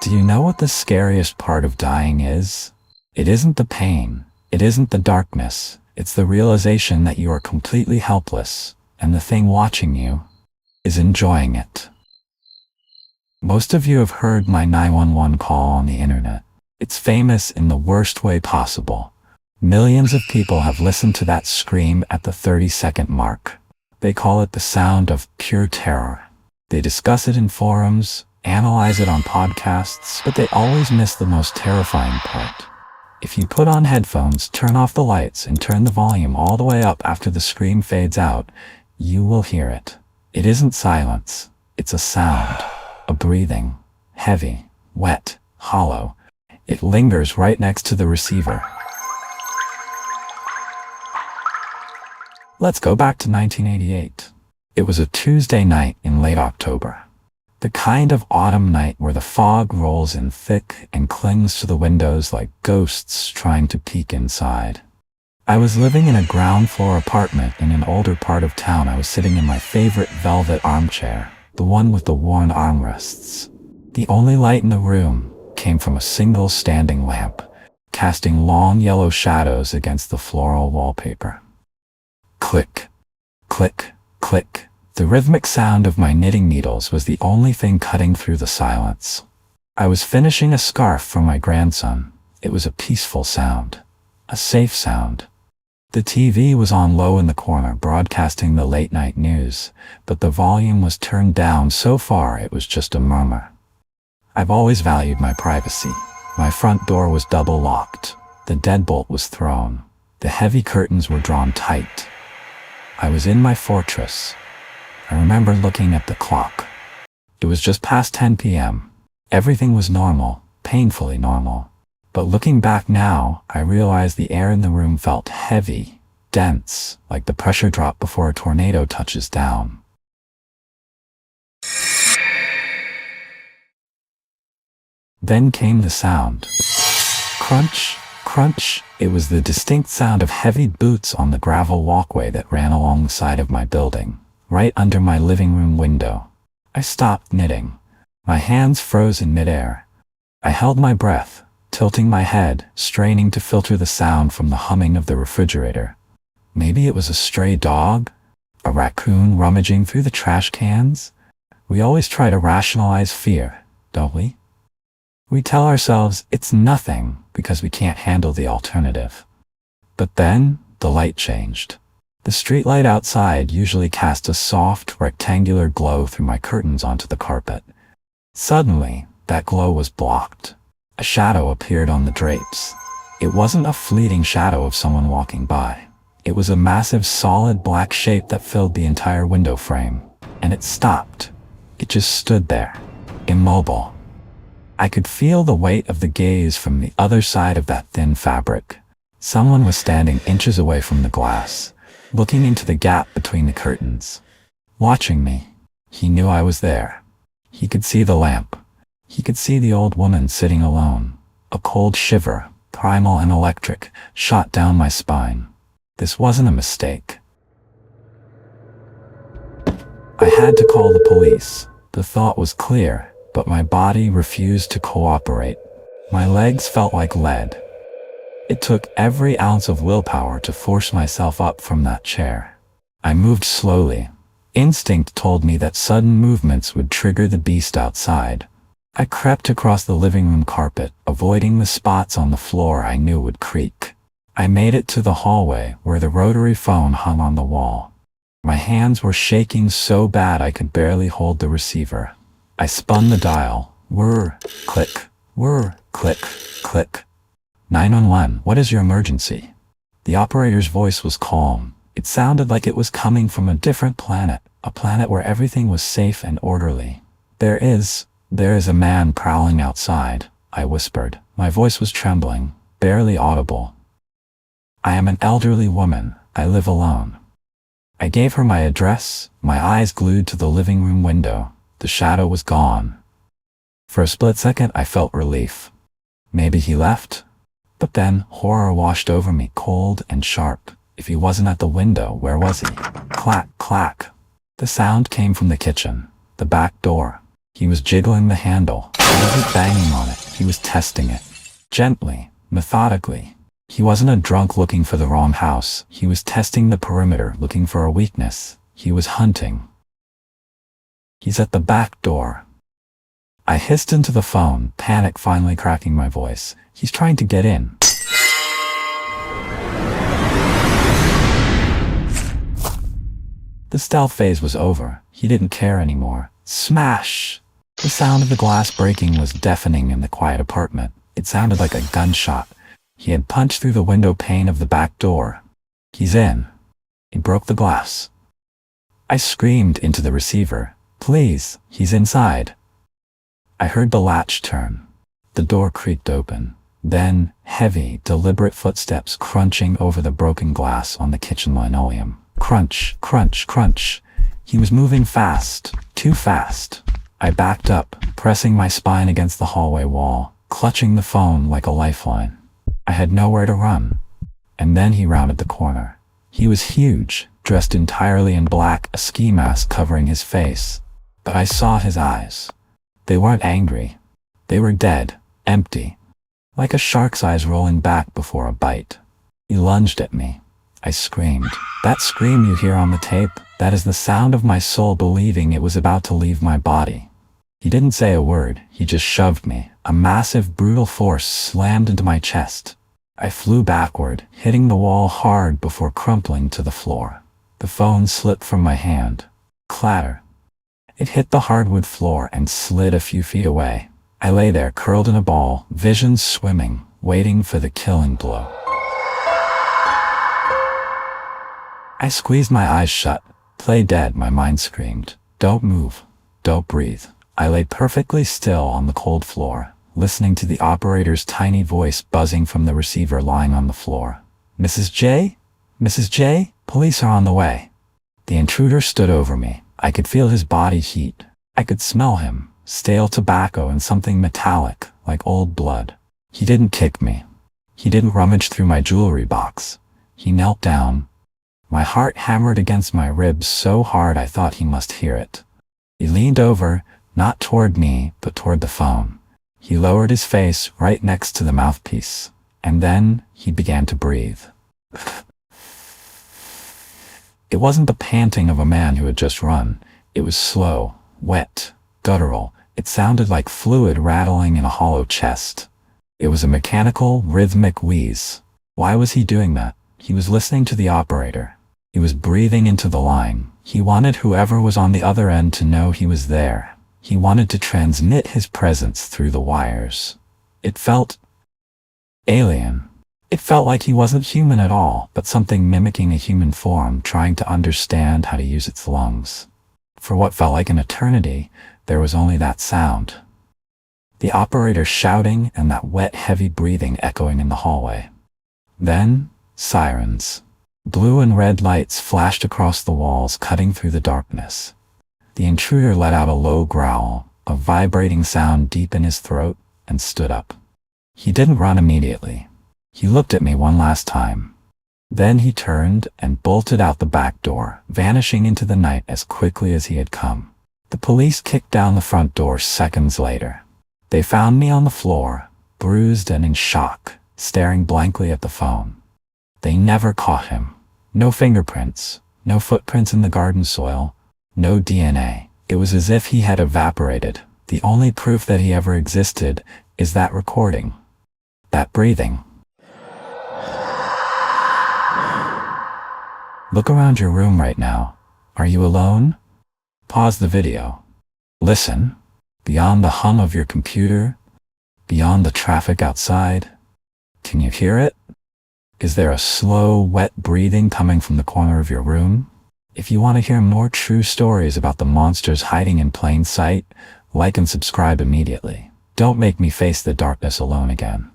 Do you know what the scariest part of dying is? It isn't the pain. It isn't the darkness. It's the realization that you are completely helpless, and the thing watching you is enjoying it. Most of you have heard my 911 call on the internet. It's famous in the worst way possible. Millions of people have listened to that scream at the 30-second mark. They call it the sound of pure terror. They discuss it in forums, analyze it on podcasts, but they always miss the most terrifying part. If you put on headphones, turn off the lights, and turn the volume all the way up after the scream fades out, you will hear it. It isn't silence. It's a sound. A breathing. Heavy. Wet. Hollow. It lingers right next to the receiver. Let's go back to 1988. It was a Tuesday night in late October. The kind of autumn night where the fog rolls in thick and clings to the windows like ghosts trying to peek inside. I was living in a ground floor apartment in an older part of town. I was sitting in my favorite velvet armchair, the one with the worn armrests. The only light in the room came from a single standing lamp, casting long yellow shadows against the floral wallpaper. Click, click, click. The rhythmic sound of my knitting needles was the only thing cutting through the silence. I was finishing a scarf for my grandson. It was a peaceful sound, a safe sound. The TV was on low in the corner, broadcasting the late-night news, but the volume was turned down so far it was just a murmur. I've always valued my privacy. My front door was double-locked. The deadbolt was thrown. The heavy curtains were drawn tight. I was in my fortress. I remember looking at the clock. It was just past 10 p.m. Everything was normal, painfully normal. But looking back now, I realized the air in the room felt heavy, dense, like the pressure drop before a tornado touches down. Then came the sound. Crunch, crunch. It was the distinct sound of heavy boots on the gravel walkway that ran along the side of my building, right under my living room window. I stopped knitting. My hands froze in midair. I held my breath, tilting my head, straining to filter the sound from the humming of the refrigerator. Maybe it was a stray dog? A raccoon rummaging through the trash cans? We always try to rationalize fear, don't we? We tell ourselves it's nothing because we can't handle the alternative. But then, the light changed. The streetlight outside usually cast a soft, rectangular glow through my curtains onto the carpet. Suddenly, that glow was blocked. A shadow appeared on the drapes. It wasn't a fleeting shadow of someone walking by. It was a massive, solid black shape that filled the entire window frame. And it stopped. It just stood there, immobile. I could feel the weight of the gaze from the other side of that thin fabric. Someone was standing inches away from the glass, looking into the gap between the curtains, watching me. He knew I was there. He could see the lamp. He could see the old woman sitting alone. A cold shiver, primal and electric, shot down my spine. This wasn't a mistake. I had to call the police. The thought was clear, but my body refused to cooperate. My legs felt like lead. It took every ounce of willpower to force myself up from that chair. I moved slowly. Instinct told me that sudden movements would trigger the beast outside. I crept across the living room carpet, avoiding the spots on the floor I knew would creak. I made it to the hallway where the rotary phone hung on the wall. My hands were shaking so bad I could barely hold the receiver. I spun the dial. Whir, click, whir, click, click. 911, what is your emergency? The operator's voice was calm. It sounded like it was coming from a different planet, a planet where everything was safe and orderly. There is a man prowling outside, I whispered. My voice was trembling, barely audible. I am an elderly woman. I live alone. I gave her my address, my eyes glued to the living room window. The shadow was gone. For a split second, I felt relief. Maybe he left? But then, horror washed over me, cold and sharp. If he wasn't at the window, where was he? Clack, clack. The sound came from the kitchen, the back door. He was jiggling the handle. He wasn't banging on it. He was testing it. Gently, methodically. He wasn't a drunk looking for the wrong house. He was testing the perimeter, looking for a weakness. He was hunting. He's at the back door. I hissed into the phone, panic finally cracking my voice. He's trying to get in. The stealth phase was over. He didn't care anymore. Smash! The sound of the glass breaking was deafening in the quiet apartment. It sounded like a gunshot. He had punched through the window pane of the back door. He's in. He broke the glass. I screamed into the receiver. Please, he's inside. I heard the latch turn. The door creaked open. Then, heavy, deliberate footsteps crunching over the broken glass on the kitchen linoleum. Crunch, crunch, crunch. He was moving fast, too fast. I backed up, pressing my spine against the hallway wall, clutching the phone like a lifeline. I had nowhere to run. And then he rounded the corner. He was huge, dressed entirely in black, a ski mask covering his face. But I saw his eyes. They weren't angry. They were dead, empty. Like a shark's eyes rolling back before a bite. He lunged at me. I screamed. That scream you hear on the tape, that is the sound of my soul believing it was about to leave my body. He didn't say a word, he just shoved me. A massive, brutal force slammed into my chest. I flew backward, hitting the wall hard before crumpling to the floor. The phone slipped from my hand. Clatter. It hit the hardwood floor and slid a few feet away. I lay there curled in a ball, visions swimming, waiting for the killing blow. I squeezed my eyes shut. Play dead, my mind screamed. Don't move. Don't breathe. I lay perfectly still on the cold floor, listening to the operator's tiny voice buzzing from the receiver lying on the floor. Mrs. J? Mrs. J? Police are on the way. The intruder stood over me. I could feel his body heat. I could smell him, stale tobacco and something metallic, like old blood. He didn't kick me. He didn't rummage through my jewelry box. He knelt down. My heart hammered against my ribs so hard I thought he must hear it. He leaned over, not toward me, but toward the phone. He lowered his face right next to the mouthpiece. And then he began to breathe. It wasn't the panting of a man who had just run. It was slow, wet, guttural. It sounded like fluid rattling in a hollow chest. It was a mechanical, rhythmic wheeze. Why was he doing that? He was listening to the operator. He was breathing into the line. He wanted whoever was on the other end to know he was there. He wanted to transmit his presence through the wires. It felt alien. It felt like he wasn't human at all, but something mimicking a human form, trying to understand how to use its lungs. For what felt like an eternity, there was only that sound. The operator shouting and that wet, heavy breathing echoing in the hallway. Then, sirens. Blue and red lights flashed across the walls, cutting through the darkness. The intruder let out a low growl, a vibrating sound deep in his throat, and stood up. He didn't run immediately. He looked at me one last time. Then he turned and bolted out the back door, vanishing into the night as quickly as he had come. The police kicked down the front door seconds later. They found me on the floor, bruised and in shock, staring blankly at the phone. They never caught him. No fingerprints, no footprints in the garden soil, no DNA. It was as if he had evaporated. The only proof that he ever existed is that recording. That breathing. Look around your room right now. Are you alone? Pause the video. Listen. Beyond the hum of your computer, beyond the traffic outside. Can you hear it? Is there a slow, wet breathing coming from the corner of your room? If you want to hear more true stories about the monsters hiding in plain sight, like and subscribe immediately. Don't make me face the darkness alone again.